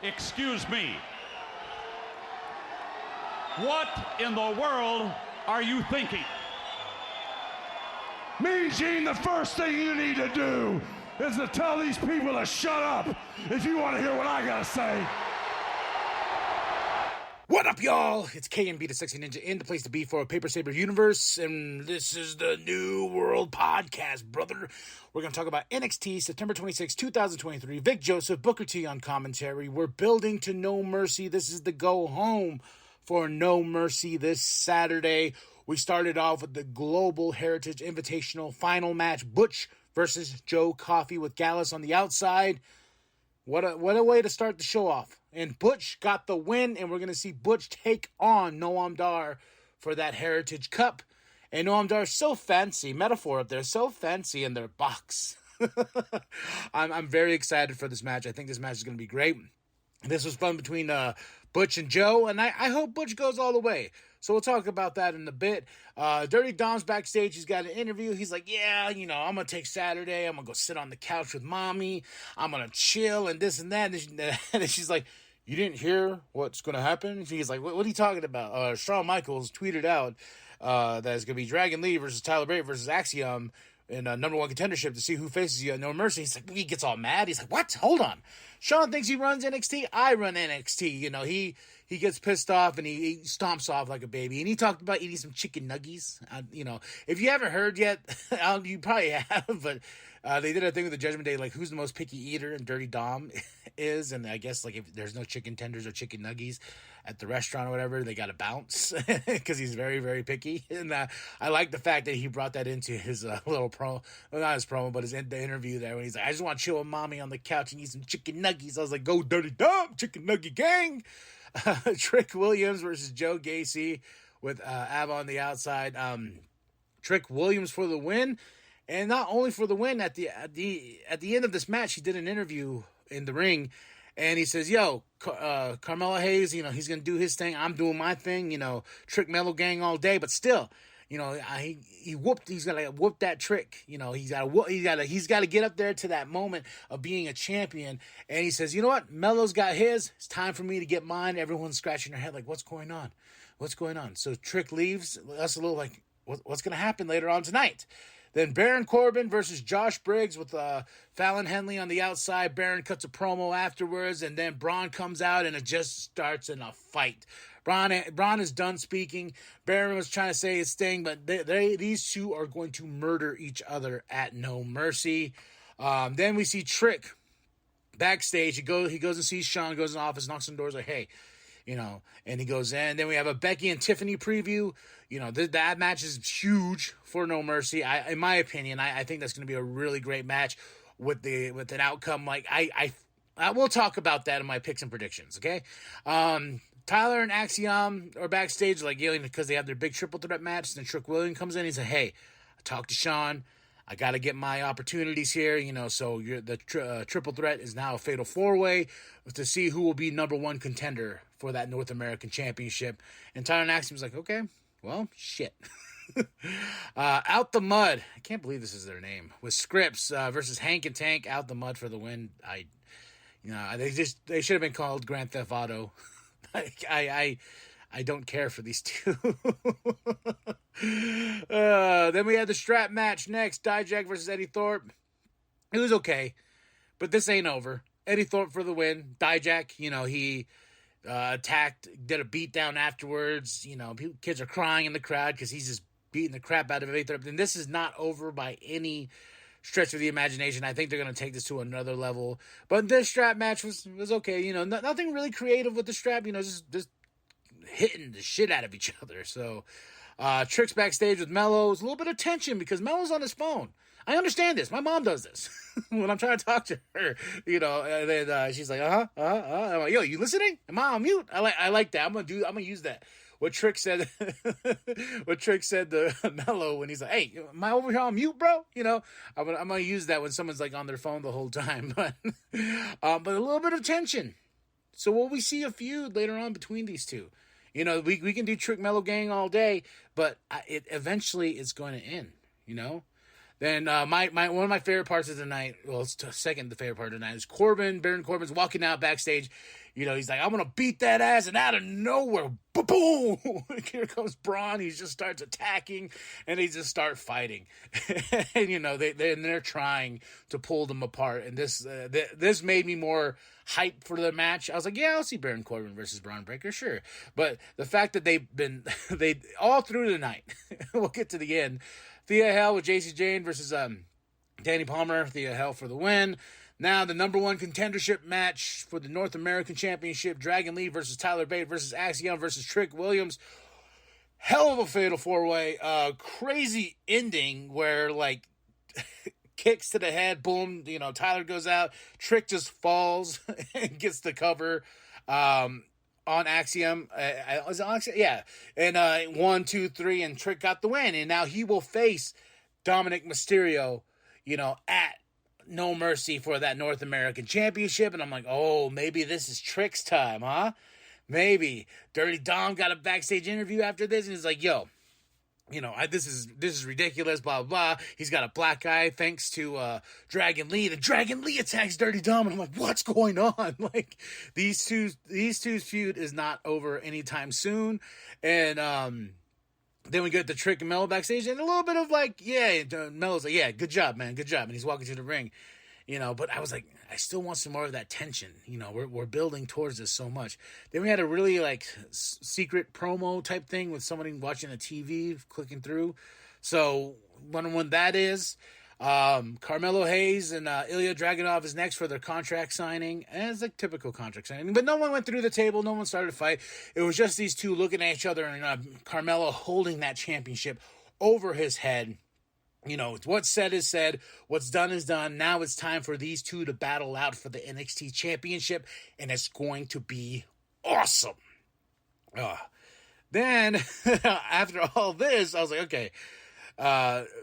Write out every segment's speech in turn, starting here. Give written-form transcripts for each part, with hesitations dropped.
Excuse me. What in the world are you thinking? Mean Gene, the first thing you need to do is to tell these people to shut up if you want to hear what I gotta say. What up, y'all? It's KNB, the Sexy Ninja, in the place to be for a Paper Saber universe, and this is the New World Podcast, brother. We're going to talk about NXT, September 26, 2023. Vic Joseph, Booker T on commentary. We're building to No Mercy. This is the go home for No Mercy this Saturday. We started off with the Global Heritage Invitational final match, Butch versus Joe Coffey with Gallus on the outside. What a way to start the show off. And Butch got the win, and we're going to see Butch take on Noam Dar for that Heritage Cup. And Noam Dar is so fancy, metaphor up there, so fancy in their box. I'm very excited for this match. I think this match is going to be great. This was fun between Butch and Joe, and I hope Butch goes all the way. So we'll talk about that in a bit. Dirty Dom's backstage. He's got an interview. He's like, yeah, I'm going to take Saturday. I'm going to go sit on the couch with mommy. I'm going to chill and this and that. And she's like, you didn't hear what's going to happen? He's like, what are you talking about? Shawn Michaels tweeted out that it's going to be Dragon Lee versus Tyler Bate versus Axiom in number one contendership to see who faces you at No Mercy. He's like, he gets all mad. He's like, what? Hold on. Shawn thinks he runs NXT. I run NXT. He gets pissed off and he stomps off like a baby. And he talked about eating some chicken nuggies. If you haven't heard yet, you probably have, but they did a thing with the Judgment Day, like who's the most picky eater, and Dirty Dom is. And I guess like if there's no chicken tenders or chicken nuggies at the restaurant or whatever, they got to bounce because he's very, very picky. And I like the fact that he brought that into his little promo, well, not his promo, but the interview there when he's like, I just want to chill with mommy on the couch and eat some chicken nuggies. I was like, go Dirty Dom, chicken nugget gang. Trick Williams versus Joe Gacy with Ava on the outside. Trick Williams for the win, and not only for the win. At the end of this match, he did an interview in the ring, and he says, "Yo, Carmelo Hayes, he's gonna do his thing. I'm doing my thing. Trick Mellow Gang all day, but still." He's gonna whoop that Trick. He's gotta get up there to that moment of being a champion. And he says, you know what? Melo's got his. It's time for me to get mine. Everyone's scratching their head like, what's going on? What's going on? So Trick leaves us a little like, what's gonna happen later on tonight? Then Baron Corbin versus Josh Briggs with Fallon Henley on the outside. Baron cuts a promo afterwards, and then Braun comes out, and it just starts in a fight. Braun is done speaking. Baron was trying to say his thing, but these two are going to murder each other at No Mercy. Then we see Trick backstage. He goes and sees Shawn, goes in the office, knocks on doors like, hey, and he goes in. Then we have a Becky and Tiffany preview. That match is huge for No Mercy. In my opinion, I think that's going to be a really great match with an outcome. Like I will talk about that in my picks and predictions. Okay. Tyler and Axiom are backstage, like yelling because they have their big triple threat match. Then Trick Williams comes in. He's like, hey, I talked to Shawn. I got to get my opportunities here, so the triple threat is now a fatal four-way to see who will be number one contender for that North American Championship. And Tyler and Axiom's like, okay, well, shit. Out the Mud. I can't believe this is their name. With Scripps versus Hank and Tank. Out the Mud for the win. They should have been called Grand Theft Auto. I don't care for these two. Then we had the strap match next. Dijak versus Eddie Thorpe. It was okay, but this ain't over. Eddie Thorpe for the win. Dijak, he attacked, did a beatdown afterwards. Kids are crying in the crowd because he's just beating the crap out of Eddie Thorpe. And this is not over by any stretch of the imagination. I think they're going to take this to another level. But this strap match was okay. Nothing really creative with the strap. Just hitting the shit out of each other. So Trick's backstage with Mello. It's a little bit of tension because Mello's on his phone. I understand this. My mom does this when I'm trying to talk to her. And then she's like, I'm like, yo, you listening? Am I on mute? I like that. I'm gonna use that. What Trick said to Mello when he's like, hey, am I over here on mute, bro? I'm gonna use that when someone's like on their phone the whole time. But a little bit of tension. So will we see a feud later on between these two? We can do Trick Mellow Gang all day, but it eventually is going to end, Then one of my favorite parts of the night, well, it's second the favorite part of the night, is Baron Corbin's walking out backstage. He's like, I'm going to beat that ass, and out of nowhere, boom, here comes Braun. He just starts attacking, and they just start fighting. And, they're trying to pull them apart, and this made me more hyped for the match. I was like, yeah, I'll see Baron Corbin versus Braun Breaker, sure. But the fact that they all through the night, we'll get to the end, Thea Hale with JC Jane versus Danny Palmer. Thea Hale for the win. Now the number one contendership match for the North American Championship, Dragon Lee versus Tyler Bate versus Axiom versus Trick Williams. Hell of a fatal four-way. Crazy ending where, kicks to the head, boom, Tyler goes out. Trick just falls and gets the cover on Axiom. Was it Axiom? Yeah. And 1, 2, 3, and Trick got the win. And now he will face Dominic Mysterio, at No Mercy for that North American Championship. And I'm like, oh, maybe this is Trick's time, huh? Maybe. Dirty Dom got a backstage interview after this, and he's like, yo, this is ridiculous, blah, blah, blah. He's got a black eye thanks to Dragon Lee. The Dragon Lee attacks Dirty Dom, and I'm like, what's going on? These two's feud is not over anytime soon. And then we get the Trick and Mello backstage, and a little bit of Mello's like, yeah, good job, man, good job. And he's walking to the ring, but I was like, I still want some more of that tension. We're building towards this so much. Then we had a really secret promo type thing with somebody watching the TV, clicking through. So wondering when that is. Carmelo Hayes and Ilya Dragunov is next for their contract signing. And it's like typical contract signing. But no one went through the table. No one started a fight. It was just these two looking at each other and Carmelo holding that championship over his head. What's said is said. What's done is done. Now it's time for these two to battle out for the NXT championship. And it's going to be awesome. Then, after all this, I was like, okay.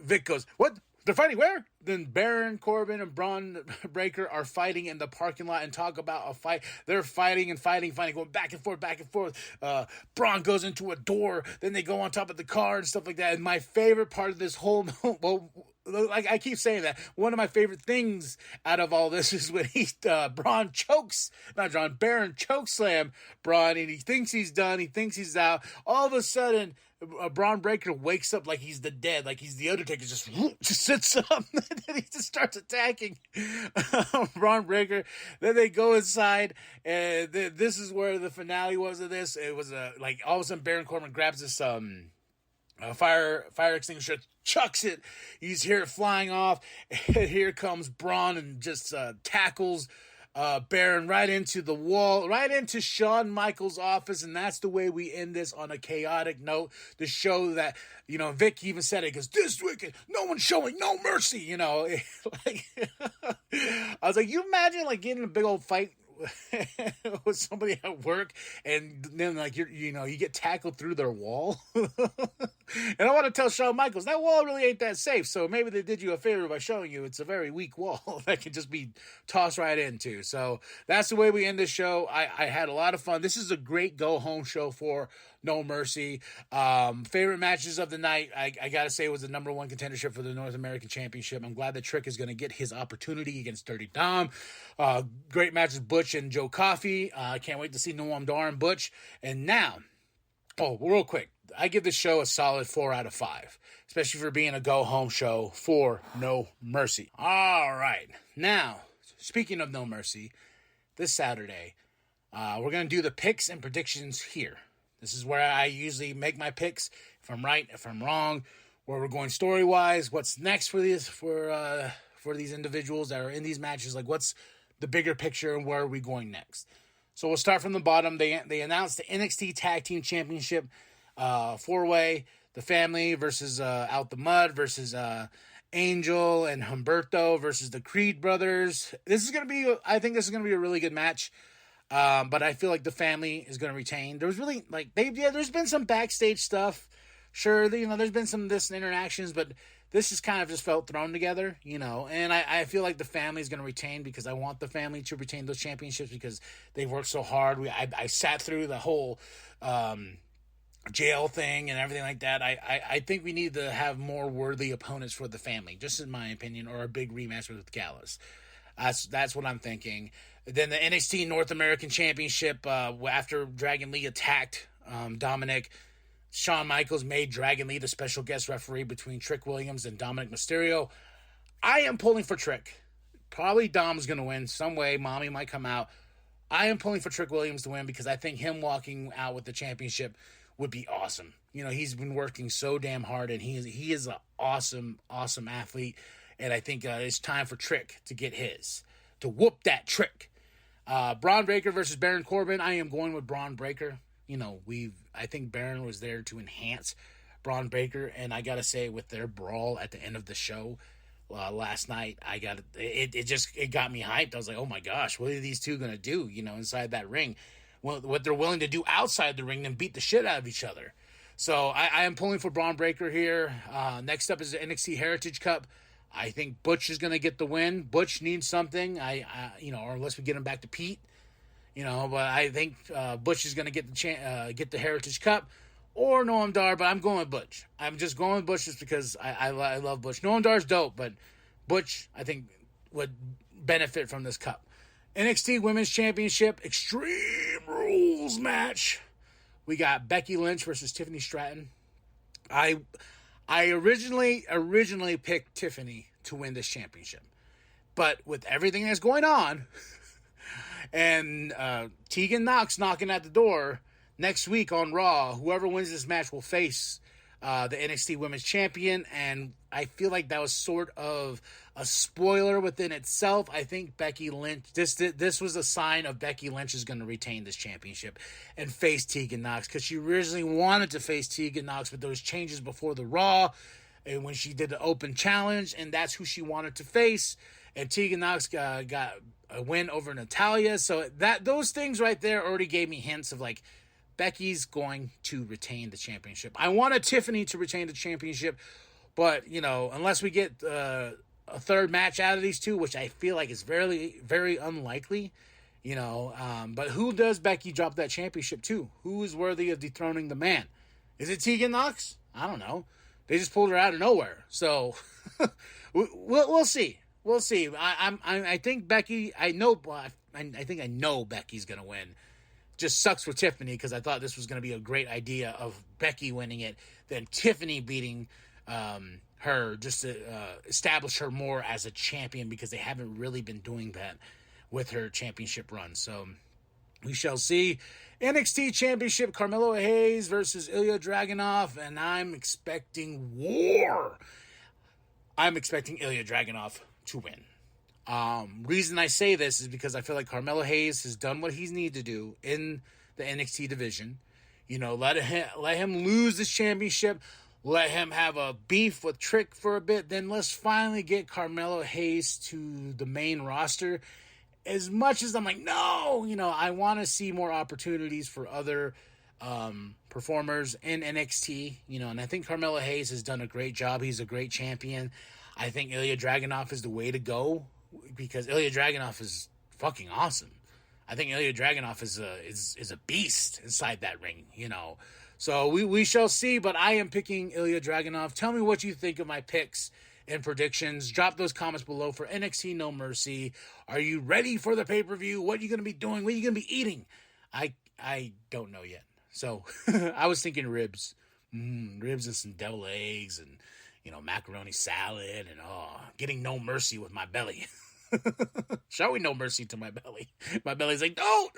Vic goes, what? They're fighting where? Then Baron Corbin and Braun Breaker are fighting in the parking lot and talk about a fight. They're fighting, going back and forth. Braun goes into a door. Then they go on top of the car and stuff like that. And my favorite part of this whole, I keep saying that, one of my favorite things out of all this is when Baron chokeslam Braun, and he thinks he's done. He thinks he's out. All of a sudden, Braun Breaker wakes up like he's the dead, like he's the Undertaker, just sits up, and then he just starts attacking Braun Breaker. Then they go inside, and this is where the finale was of this. It was all of a sudden Baron Corbin grabs this fire extinguisher, chucks it. He's here flying off, and here comes Braun and just tackles Baron right into the wall, right into Shawn Michaels' office, and that's the way we end this on a chaotic note to show that, Vic even said it, because this wicked, no one's showing no mercy, I was like, you imagine getting in a big old fight with somebody at work, and then you get tackled through their wall. And I want to tell Shawn Michaels that wall really ain't that safe, so maybe they did you a favor by showing you it's a very weak wall that can just be tossed right into. So that's the way we end this show. I had a lot of fun. This is a great go home show for No Mercy. Favorite matches of the night, I gotta say, was the number one contendership for the North American Championship. I'm glad that Trick is going to get his opportunity against Dirty Dom. Great matches, Butch and Joe Coffey. I can't wait to see Noam Dar and Butch. And now, real quick, I give this show a solid 4 out of 5, especially for being a go-home show for No Mercy. All right. Now, speaking of No Mercy, this Saturday, we're going to do the picks and predictions here. This is where I usually make my picks, if I'm right, if I'm wrong, where we're going story-wise, what's next for these individuals that are in these matches, what's the bigger picture and where are we going next. So we'll start from the bottom. They announced the NXT Tag Team Championship 4-way, the family versus Out the Mud versus Angel and Humberto versus the Creed brothers. I think this is going to be a really good match. But I feel like the family is going to retain. There was really there's been some backstage stuff. Sure, there's been some interactions, but this is kind of just felt thrown together, and I feel like the family is going to retain because I want the family to retain those championships because they've worked so hard. I sat through the whole jail thing and everything like that. I think we need to have more worthy opponents for the family, just in my opinion, or a big rematch with Gallus. That's what I'm thinking. Then the NXT North American Championship, after Dragon Lee attacked Dominic, Shawn Michaels made Dragon Lee the special guest referee between Trick Williams and Dominic Mysterio. I am pulling for Trick. Probably Dom's going to win some way. Mommy might come out. I am pulling for Trick Williams to win because I think him walking out with the championship would be awesome. You know, he's been working so damn hard, and he is an awesome, awesome athlete. And I think it's time for Trick to get his, to whoop that Trick. Braun Breaker versus Baron Corbin. I am going with Braun Breaker. You know, I think Baron was there to enhance Braun Breaker, and I gotta say, with their brawl at the end of the show last night, it got me hyped. I was like, oh my gosh, what are these two gonna do? You know, inside that ring, well, what they're willing to do outside the ring, then beat the shit out of each other. So I am pulling for Braun Breaker here. Next up is the NXT Heritage Cup. I think Butch is gonna get the win. Butch needs something. Or unless we get him back to Pete. You know, but I think Butch is going to get the Heritage Cup, or Noam Dar, but I'm going with Butch. I'm just going with Butch just because I love Butch. Noam Dar's dope, but Butch, I think, would benefit from this cup. NXT Women's Championship Extreme Rules match. We got Becky Lynch versus Tiffany Stratton. I originally picked Tiffany to win this championship, but with everything that's going on, and Tegan Nox knocking at the door next week on Raw, whoever wins this match will face the NXT Women's Champion, and I feel like that was sort of a spoiler within itself. I think Becky Lynch, this was a sign of Becky Lynch is going to retain this championship and face Tegan Nox, because she originally wanted to face Tegan Nox with those changes before the Raw, and when she did the open challenge, and that's who she wanted to face, and Tegan Nox got a win over Natalya. So those things right there already gave me hints of like Becky's going to retain the championship. I wanted Tiffany to retain the championship, but you know, unless we get a third match out of these two, which I feel like is very, very unlikely, you know. But who does Becky drop that championship to? Who is worthy of dethroning the man? Is it Tegan Nox? I don't know. They just pulled her out of nowhere. So we'll see. We'll see. I think Becky. I think I know Becky's gonna win. Just sucks for Tiffany because I thought this was gonna be a great idea of Becky winning it, then Tiffany beating her, just to establish her more as a champion, because they haven't really been doing that with her championship run. So we shall see. NXT Championship: Carmelo Hayes versus Ilya Dragunov, and I'm expecting war. I'm expecting Ilya Dragunov to win. Reason I say this is because I feel like Carmelo Hayes has done what he's needed to do in the NXT division. You know, let him lose this championship, let him have a beef with Trick for a bit, then let's finally get Carmelo Hayes to the main roster. As much as I'm like, no, you know, I want to see more opportunities for other performers in NXT, you know, and I think Carmelo Hayes has done a great job. He's a great champion. I think Ilya Dragunov is the way to go, because Ilya Dragunov is fucking awesome. I think Ilya Dragunov is a beast inside that ring, you know. So we shall see, but I am picking Ilya Dragunov. Tell me what you think of my picks and predictions. Drop those comments below for NXT No Mercy. Are you ready for the pay-per-view? What are you going to be doing? What are you going to be eating? I don't know yet. So I was thinking ribs. Ribs and some deviled eggs and, you know, macaroni salad and getting no mercy with my belly. Shall we no mercy to my belly? My belly's like, don't!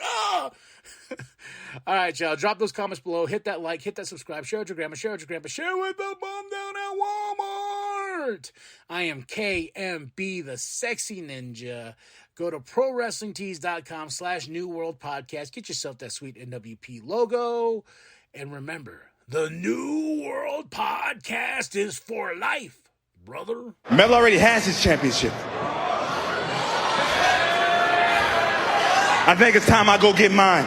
All right, y'all. Drop those comments below. Hit that like. Hit that subscribe. Share with your grandma. Share with your grandpa. Share with the mom down at Walmart. I am KMB, the Sexy Ninja. Go to ProWrestlingTees.com/New World Podcast. Get yourself that sweet NWP logo. And remember, the New World Podcast is for life, brother. Mel already has his championship. I think it's time I go get mine.